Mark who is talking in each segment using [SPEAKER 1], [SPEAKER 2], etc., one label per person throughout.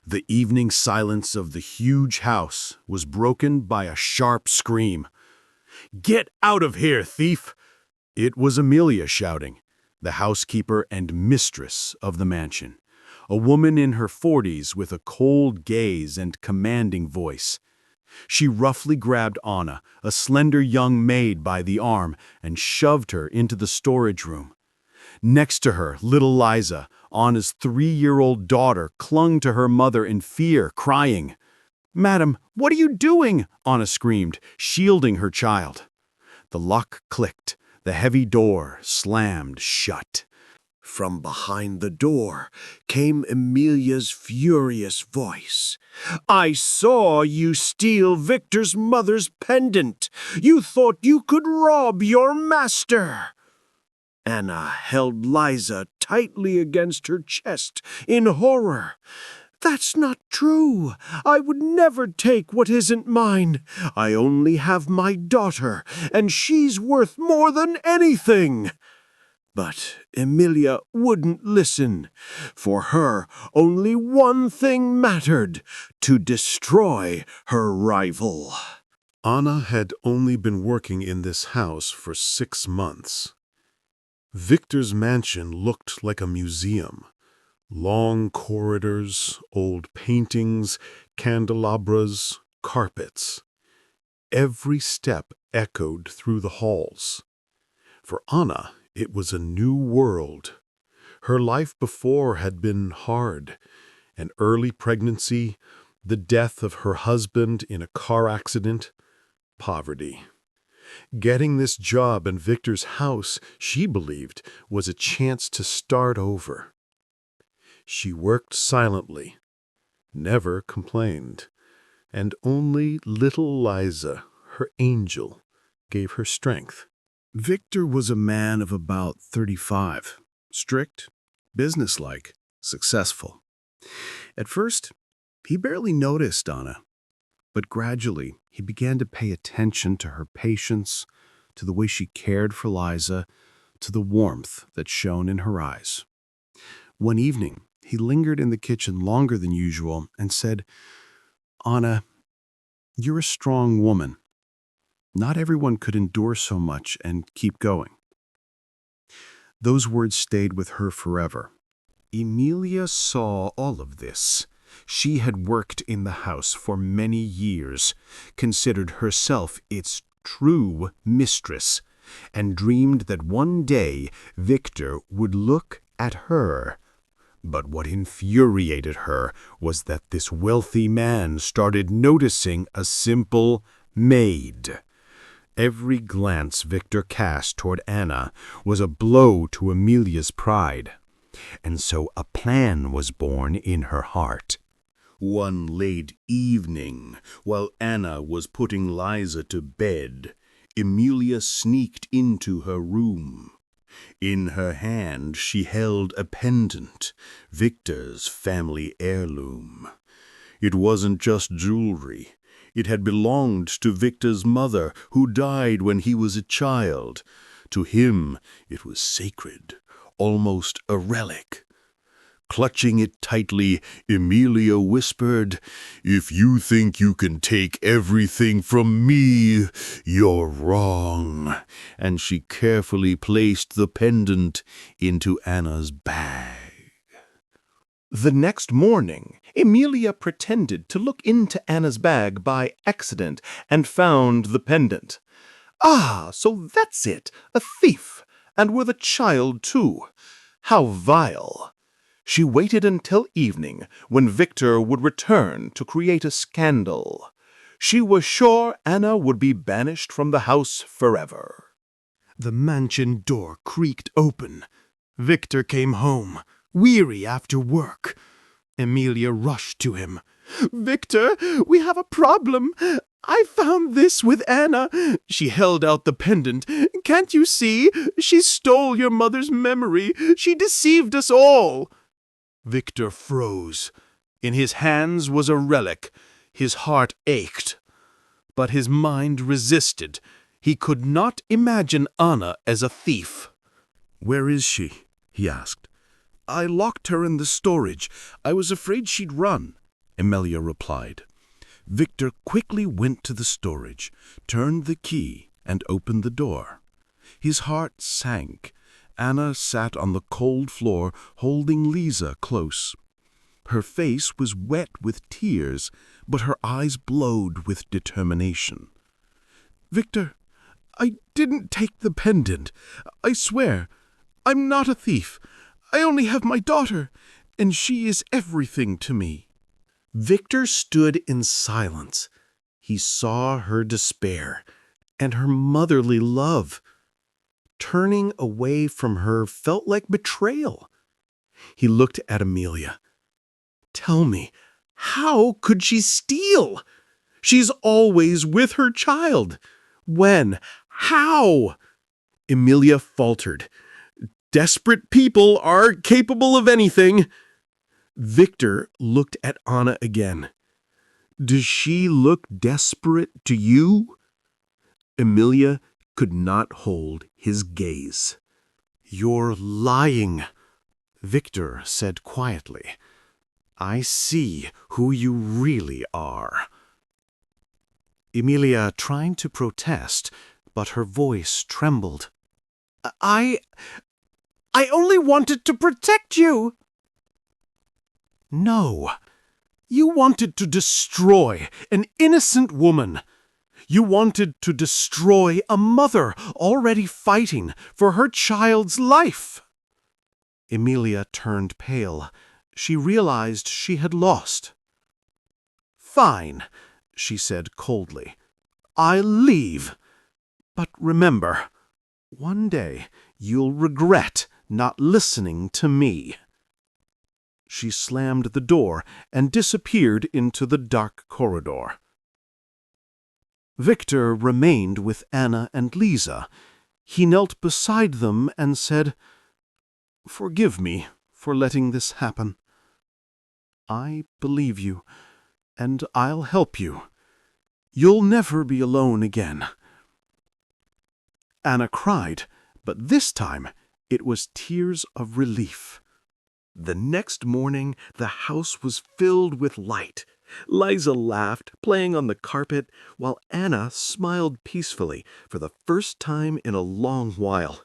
[SPEAKER 1] The evening silence of the huge house was broken by a sharp scream. "Get out of here, thief!" It was Amelia shouting, the housekeeper and mistress of the mansion, a woman in her 40s with a cold gaze and commanding voice. She roughly grabbed Anna, a slender young maid, by the arm and shoved her into the storage room. Next to her, little Liza, Anna's 3-year-old daughter, clung to her mother in fear, crying. "Madam, what are you doing?" Anna screamed, shielding her child. The lock clicked. The heavy door slammed shut.
[SPEAKER 2] From behind the door came Amelia's furious voice. "I saw you steal Victor's mother's pendant. You thought you could rob your master." Anna held Liza tightly against her chest in horror. "That's not true. I would never take what isn't mine. I only have my daughter, and she's worth more than anything." But Amelia wouldn't listen. For her, only one thing mattered: to destroy her rival.
[SPEAKER 3] Anna had only been working in this house for 6 months. Victor's mansion looked like a museum. Long corridors, old paintings, candelabras, carpets. Every step echoed through the halls. For Anna, it was a new world. Her life before had been hard. An early pregnancy, the death of her husband in a car accident, poverty. Getting this job in Victor's house, she believed, was a chance to start over. She worked silently, never complained, and only little Liza, her angel, gave her strength.
[SPEAKER 1] Victor was a man of about 35, strict, businesslike, successful. At first, he barely noticed Anna, but gradually he began to pay attention to her patience, to the way she cared for Liza, to the warmth that shone in her eyes. One evening, he lingered in the kitchen longer than usual and said, "Anna, you're a strong woman. Not everyone could endure so much and keep going." Those words stayed with her forever. Amelia saw all of this. She had worked in the house for many years, considered herself its true mistress, and dreamed that one day Victor would look at her. But what infuriated her was that this wealthy man started noticing a simple maid. Every glance Victor cast toward Anna was a blow to Amelia's pride, and so a plan was born in her heart. One late evening, while Anna was putting Liza to bed, Amelia sneaked into her room. In her hand she held a pendant, Victor's family heirloom. It wasn't just jewelry. It had belonged to Victor's mother, who died when he was a child. To him, it was sacred, almost a relic. Clutching it tightly, Amelia whispered, "If you think you can take everything from me, you're wrong." And she carefully placed the pendant into Anna's bag.
[SPEAKER 4] The next morning, Amelia pretended to look into Anna's bag by accident and found the pendant. "Ah, so that's it, a thief, and with a child too. How vile!" She waited until evening, when Victor would return to create a scandal. She was sure Anna would be banished from the house forever.
[SPEAKER 1] The mansion door creaked open. Victor came home, weary after work. Amelia rushed to him.
[SPEAKER 4] "Victor, we have a problem. I found this with Anna." She held out the pendant. "Can't you see? She stole your mother's memory. She deceived us all."
[SPEAKER 1] Victor froze. In his hands was a relic. His heart ached. But his mind resisted. He could not imagine Anna as a thief.
[SPEAKER 2] "Where is she?" he asked. "I locked her in the storage. I was afraid she'd run."
[SPEAKER 1] Emilia replied. Victor quickly went to the storage, turned the key, and opened the door. His heart sank. Anna sat on the cold floor, holding Lisa close. Her face was wet with tears, but her eyes glowed with determination. "Victor, I didn't take the pendant. I swear. I'm not a thief. I only have my daughter, and she is everything to me."
[SPEAKER 4] Victor stood in silence. He saw her despair and her motherly love. Turning away from her felt like betrayal. He looked at Emilia. "Tell me, how could she steal? She's always with her child. When? How?" Emilia faltered. "Desperate people are capable of anything." Victor looked at Anna again. "Does she look desperate to you?" Emilia could not hold his gaze. "You're lying," Victor said quietly. "I see who you really are." Emilia tried to protest, but her voice trembled. I only wanted to protect you." "No. You wanted to destroy an innocent woman. You wanted to destroy a mother already fighting for her child's life." Emilia turned pale. She realized she had lost. "Fine," she said coldly. "I'll leave. But remember, one day you'll regret not listening to me." She slammed the door and disappeared into the dark corridor. Victor remained with Anna and Lisa. He knelt beside them and said, "Forgive me for letting this happen. I believe you, and I'll help you. You'll never be alone again." Anna cried, but this time it was tears of relief. The next morning, the house was filled with light. Liza laughed, playing on the carpet, while Anna smiled peacefully for the first time in a long while.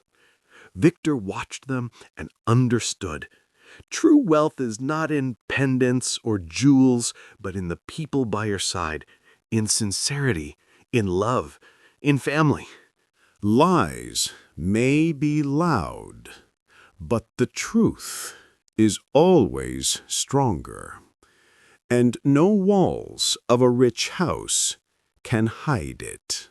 [SPEAKER 4] Victor watched them and understood. True wealth is not in pendants or jewels, but in the people by your side, in sincerity, in love, in family.
[SPEAKER 1] Lies may be loud, but the truth is always stronger, and no walls of a rich house can hide it.